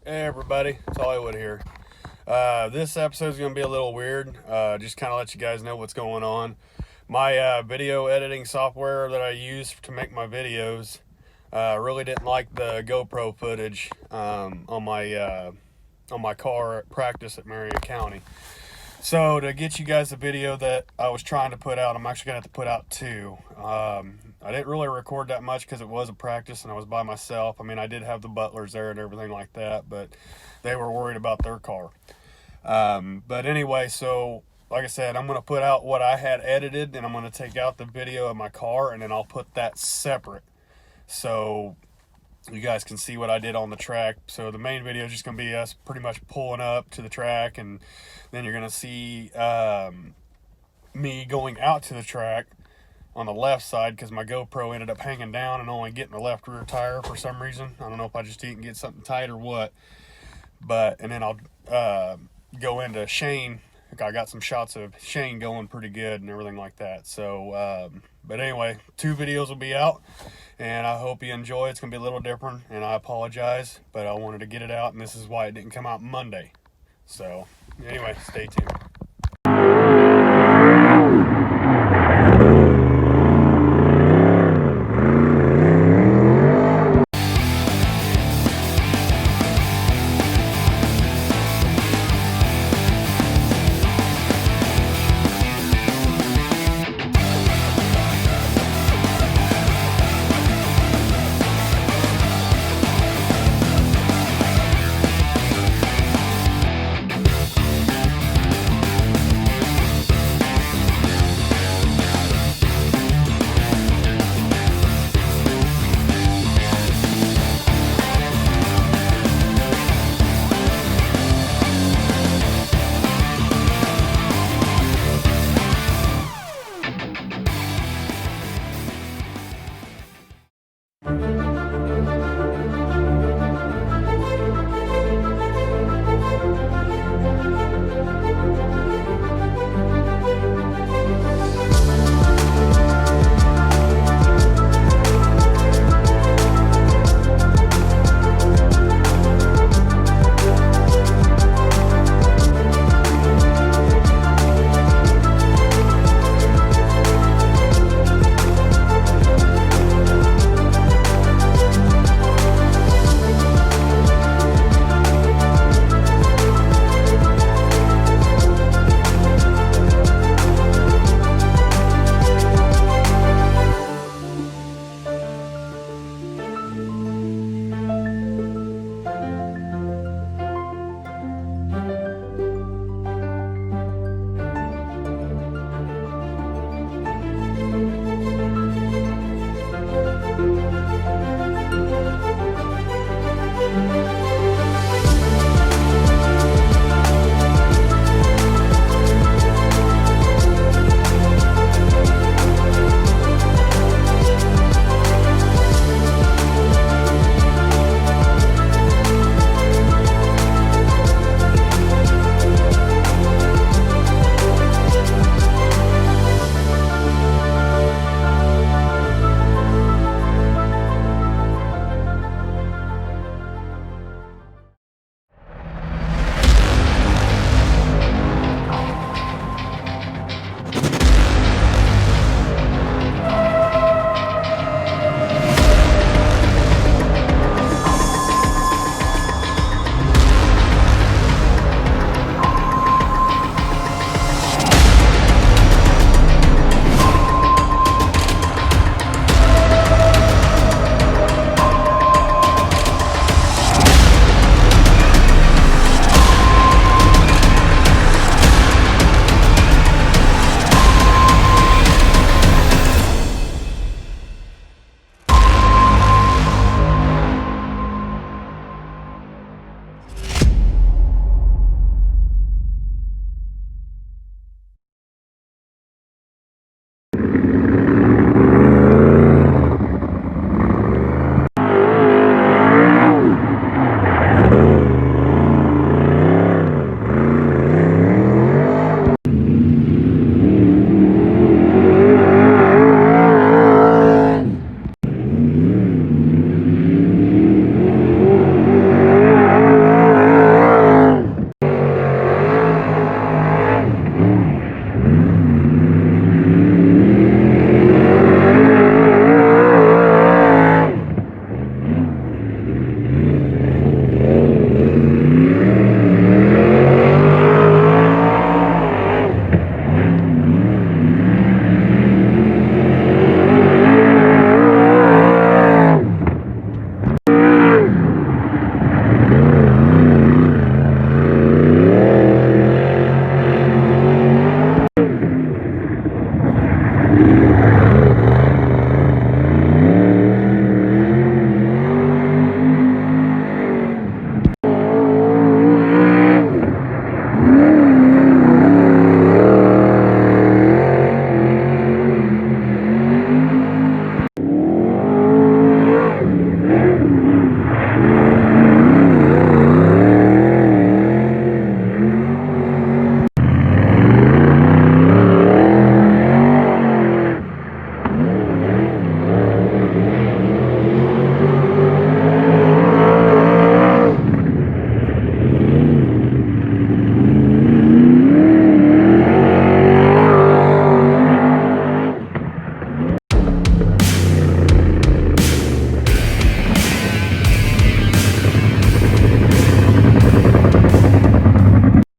Hey everybody, it's Hollywood here. This episode is going to be a little weird, just kind of let you guys know what's going on. My video editing software that I use to make my videos really didn't like the GoPro footage on my car at practice at Marion County. So to get you guys the video that I was trying to put out, I'm actually going to have to put out two. I didn't really record that much because it was a practice and I was by myself. I mean, I did have the Butlers there and everything like that, but they were worried about their car. But anyway, so like I said, I'm going to put out what I had edited, and I'm going to take out the video of my car, and then I'll put that separate so you guys can see what I did on the track. So the main video is just going to be us pretty much pulling up to the track, and then you're going to see me going out to the track on the left side because my GoPro ended up hanging down and only getting the left rear tire for some reason. I don't know if I just didn't get something tight or what. And then I'll go into Shane. I got some shots of Shane going pretty good and everything like that. So, but anyway, two videos will be out, and I hope you enjoy. It's going to be a little different, and I apologize, but I wanted to get it out, and this is why it didn't come out Monday. So, anyway, stay tuned.